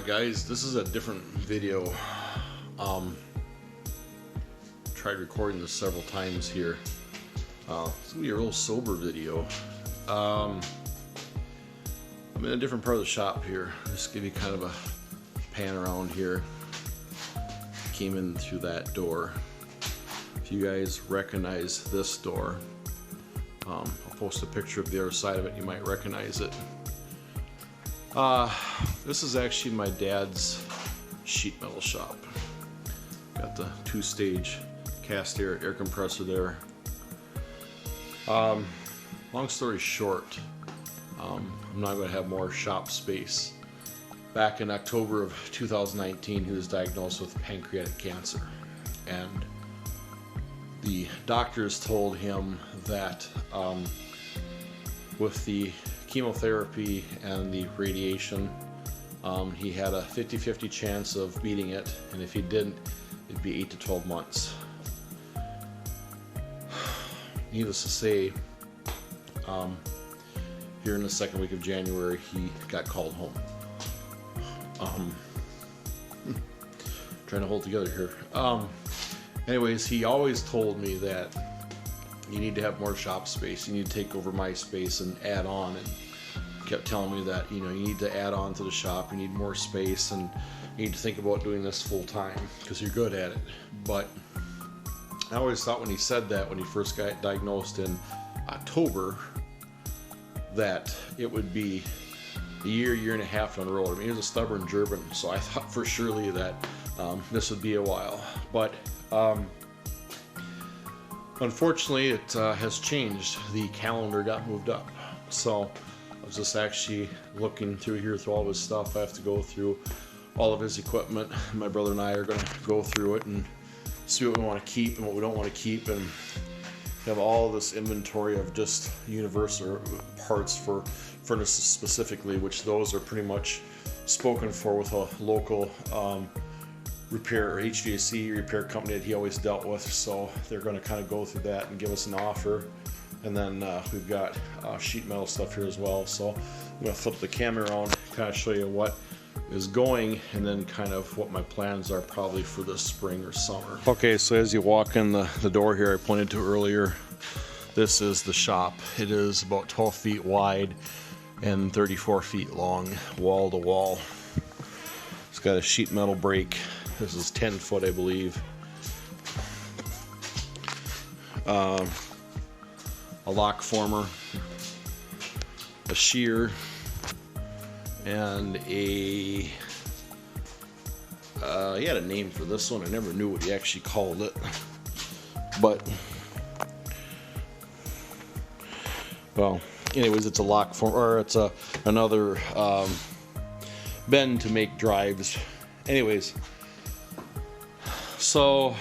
Guys, this is a different video. Tried recording this several times here. It's gonna be a real sober video. I'm in a different part of the shop here. Just give you kind of a pan around here. Came in through that door. If you guys recognize this door, I'll post a picture of the other side of it. You might recognize it. This is actually my dad's sheet metal shop. Got the two-stage cast air compressor there. Long story short, I'm not going to have more shop space. Back in October of 2019, he was diagnosed with pancreatic cancer, and the doctors told him that with the chemotherapy and the radiation, he had a 50-50 chance of beating it, and if he didn't, it'd be 8 to 12 months. Needless to say, here in the second week of January, he got called home. Trying to hold together here. Anyways, he always told me that you need to have more shop space. You need to take over my space and add on, and kept telling me that, you know, you need to add on to the shop. You need more space, and you need to think about doing this full time because you're good at it. But I always thought when he said that, when he first got diagnosed in October, that it would be a year and a half down the road. I mean, he was a stubborn German, so I thought for surely that this would be a while. But unfortunately, it has changed. The calendar got moved up. So I was just actually looking through here through all of his stuff. I have to go through all of his equipment. My brother and I are going to go through it and see what we want to keep and what we don't want to keep, and have all this inventory of just universal parts for furnaces specifically, which those are pretty much spoken for with a local repair or HVAC repair company that he always dealt with. So they're going to kind of go through that and give us an offer. And then we've got sheet metal stuff here as well. So I'm going to flip the camera around, kind of show you what is going, and then kind of what my plans are probably for this spring or summer. Okay, so as you walk in the door here I pointed to earlier, this is the shop. It is about 12 feet wide and 34 feet long, wall to wall. It's got a sheet metal brake. This is 10 foot, I believe. A lock former, a shear, and he had a name for this one. I never knew what he actually called it, but well, anyways, it's a lock form, or it's another bend to make drives. Anyways, so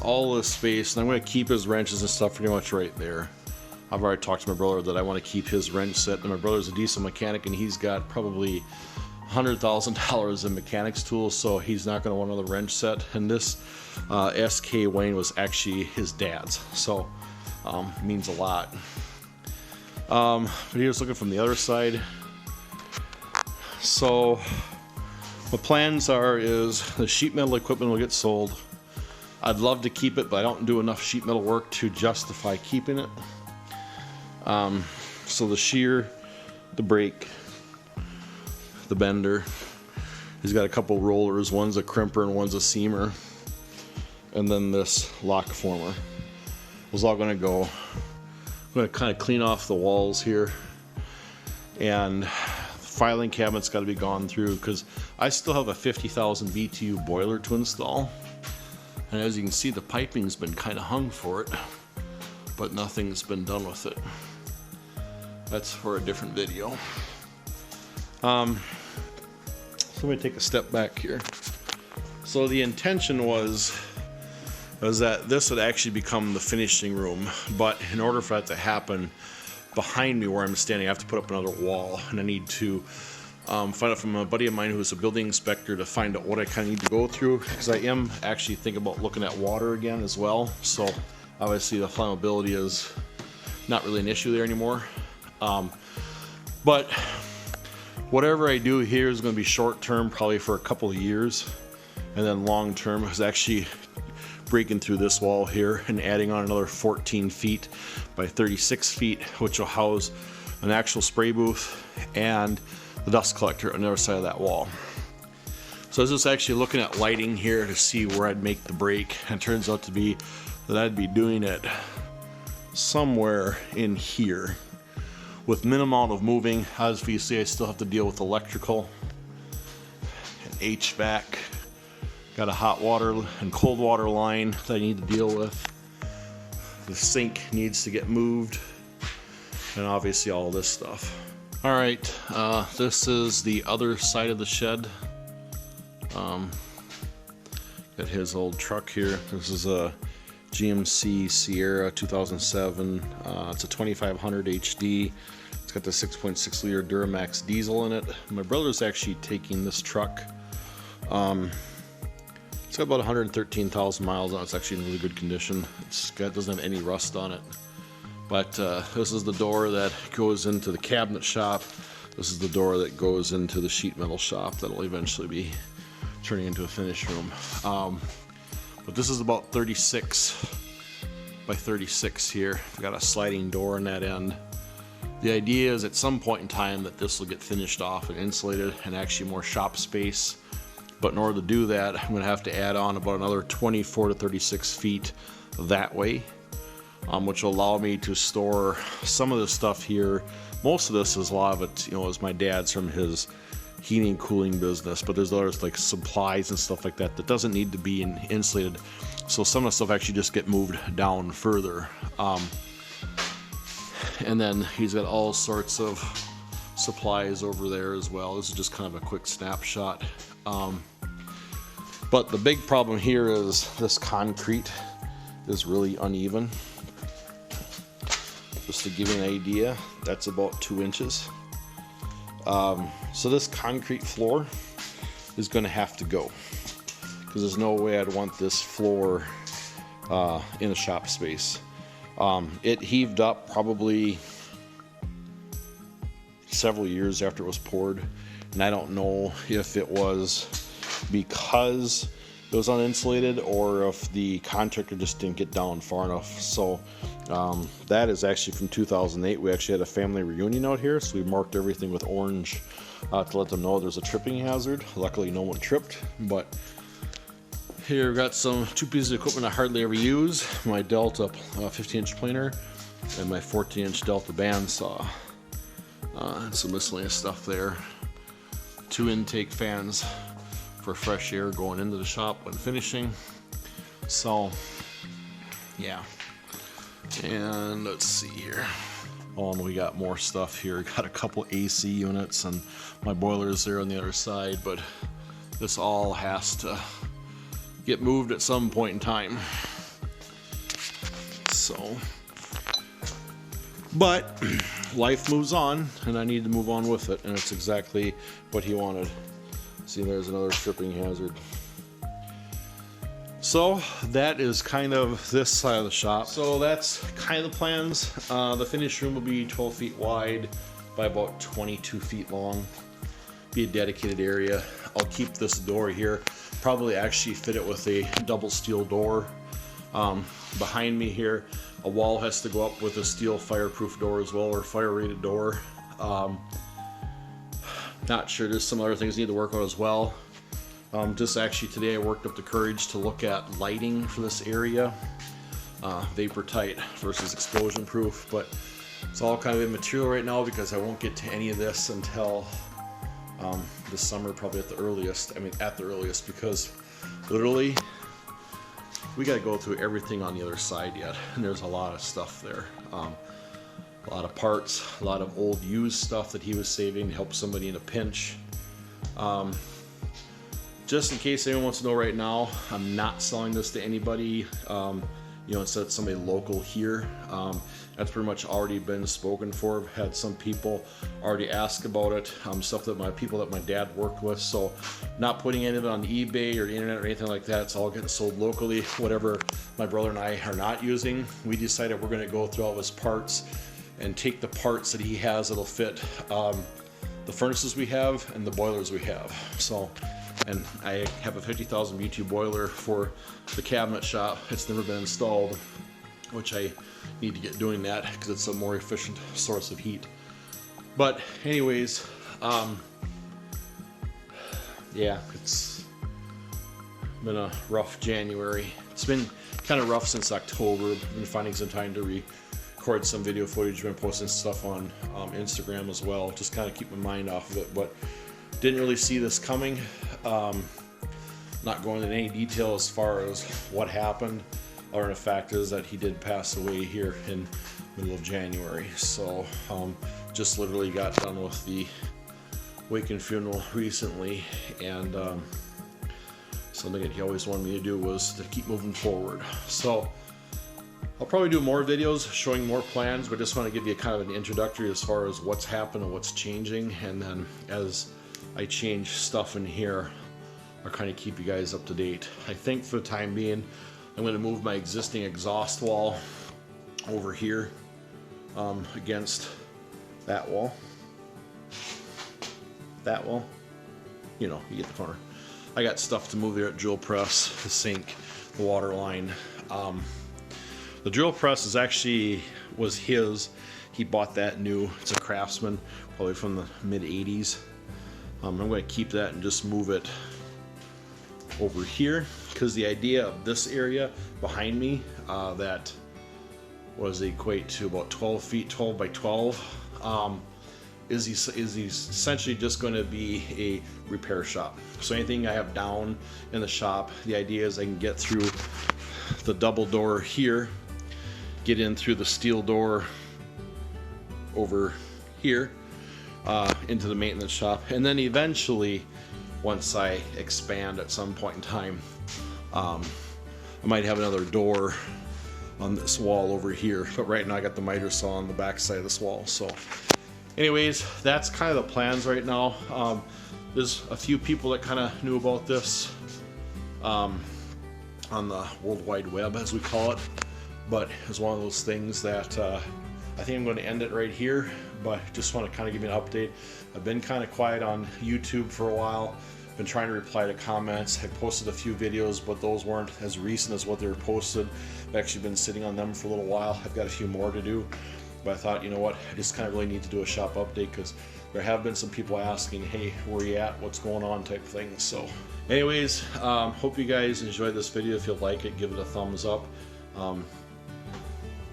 all this space, and I'm going to keep his wrenches and stuff pretty much right there. I've already talked to my brother that I want to keep his wrench set, and my brother's a diesel mechanic, and he's got probably $100,000 in mechanics tools, so he's not going to want another wrench set. And this SK Wayne was actually his dad's, so means a lot. But here's looking from the other side. So what plans are is the sheet metal equipment will get sold. I'd love to keep it, but I don't do enough sheet metal work to justify keeping it. So the shear, the brake, the bender, he's got a couple rollers, one's a crimper and one's a seamer, and then this lock former was all going to go. I'm going to kind of clean off the walls here, and the filing cabinet's got to be gone through because I still have a 50,000 BTU boiler to install, and as you can see, the piping's been kind of hung for it, but nothing's been done with it. That's for a different video. So let me take a step back here. So the intention was that this would actually become the finishing room, but in order for that to happen, behind me where I'm standing, I have to put up another wall, and I need to find out from a buddy of mine who's a building inspector to find out what I kind of need to go through, because I am actually thinking about looking at water again as well. So obviously the flammability is not really an issue there anymore. But Whatever I do here is going to be short term, probably for a couple of years, and then long term is actually breaking through this wall here and adding on another 14 feet by 36 feet, which will house an actual spray booth and the dust collector on the other side of that wall. So I was just actually looking at lighting here to see where I'd make the break, and it turns out to be that I'd be doing it somewhere in here with minimal amount of moving. Obviously I still have to deal with electrical and HVAC. Got a hot water and cold water line that I need to deal with. The sink needs to get moved, and obviously all this stuff. All right, this is the other side of the shed. Got his old truck here. This is a GMC Sierra 2007. It's a 2500 HD. It's got the 6.6 liter Duramax diesel in it. My brother's actually taking this truck. It's got about 113,000 miles on it. It's actually in really good condition. It doesn't have any rust on it. But this is the door that goes into the cabinet shop. This is the door that goes into the sheet metal shop that'll eventually be turning into a finish room. But this is about 36 by 36 here. We've got a sliding door on that end. The idea is at some point in time that this will get finished off and insulated and actually more shop space. But in order to do that, I'm going to have to add on about another 24 to 36 feet that way, which will allow me to store some of this stuff here. Most of this is a lot of it, is my dad's from his heating and cooling business, but there's others like supplies and stuff like that that doesn't need to be insulated. So some of the stuff actually just get moved down further. And then he's got all sorts of supplies over there as well. This is just kind of a quick snapshot. But the big problem here is this concrete is really uneven. Just to give you an idea, that's about 2 inches. So this concrete floor is going to have to go, because there's no way I'd want this floor in a shop space. It heaved up probably several years after it was poured, and I don't know if it was because it was uninsulated or if the contractor just didn't get down far enough. So that is actually from 2008. We actually had a family reunion out here, so we marked everything with orange to let them know there's a tripping hazard. Luckily no one tripped, but here we've got two pieces of equipment I hardly ever use. My Delta 15-inch planer and my 14-inch Delta bandsaw. And some miscellaneous stuff there. 2 intake fans for fresh air going into the shop when finishing. So yeah, and let's see here. Oh, and we got more stuff here. Got a couple AC units, and my boiler's there on the other side, but this all has to get moved at some point in time. So, but life moves on, and I need to move on with it, and it's exactly what he wanted. See, there's another tripping hazard. So that is kind of this side of the shop. So that's kind of the plans. The finished room will be 12 feet wide by about 22 feet long. Be a dedicated area. I'll keep this door here. Probably actually fit it with a double steel door. Behind me here, a wall has to go up with a steel fireproof door as well, or fire rated door. Not sure, there's some other things I need to work on as well. Just actually today I worked up the courage to look at lighting for this area. Vapor tight versus explosion proof, but it's all kind of immaterial right now because I won't get to any of this until this summer, probably at the earliest. I mean, at the earliest, because literally we got to go through everything on the other side yet, and there's a lot of stuff there. A lot of parts, a lot of old used stuff that he was saving to help somebody in a pinch. Just in case anyone wants to know right now, I'm not selling this to anybody. Instead of somebody local here. That's pretty much already been spoken for. I've had some people already ask about it, stuff that my dad worked with. So not putting any of it on eBay or the internet or anything like that. It's all getting sold locally. Whatever my brother and I are not using, we decided we're going to go through all his parts and take the parts that he has that'll fit the the furnaces we have and the boilers we have. So, and I have a 50,000 BTU boiler for the cabinet shop. It's never been installed, which I need to get doing that because it's a more efficient source of heat. But anyways, yeah, it's been a rough January. It's been kind of rough since October. I've been finding some time to record some video footage. Been posting stuff on Instagram as well. Just kind of keep my mind off of it, but didn't really see this coming. Not going into any detail as far as what happened, or the fact is that he did pass away here in middle of January. So just literally got done with the wake and funeral recently, and something that he always wanted me to do was to keep moving forward. So I'll probably do more videos showing more plans, but just want to give you kind of an introductory as far as what's happened and what's changing, and then as I change stuff in here, I'll kind of keep you guys up to date. I think for the time being, I'm going to move my existing exhaust wall over here against that wall. That wall, you know, you get the corner. I got stuff to move there at drill press, the sink, the water line. The drill press was his. He bought that new. It's a Craftsman, probably from the mid 80s. I'm going to keep that and just move it over here, because the idea of this area behind me that was equate to about 12 feet, 12 by 12, is essentially just going to be a repair shop. So anything I have down in the shop, the idea is I can get through the double door here, get in through the steel door over here into the maintenance shop, and then eventually, once I expand at some point in time, I might have another door on this wall over here, but right now I got the miter saw on the back side of this wall. So anyways, that's kind of the plans right now. There's a few people that kind of knew about this on the World Wide Web, as we call it, but it's one of those things that I think I'm going to end it right here, but just want to kind of give you an update. I've been kind of quiet on YouTube for a while. Been trying to reply to comments. I posted a few videos, but those weren't as recent as what they were posted. I've actually been sitting on them for a little while. I've got a few more to do, but I thought, you know what, I just kind of really need to do a shop update, because there have been some people asking, hey, where you at, what's going on, type of thing. So anyways, hope you guys enjoyed this video. If you like it, give it a thumbs up.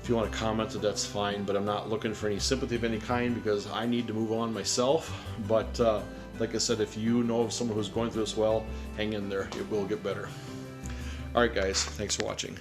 If you want to comment it, that's fine, but I'm not looking for any sympathy of any kind, because I need to move on myself. But like I said, if you know of someone who's going through this well, hang in there. It will get better. Alright guys, thanks for watching.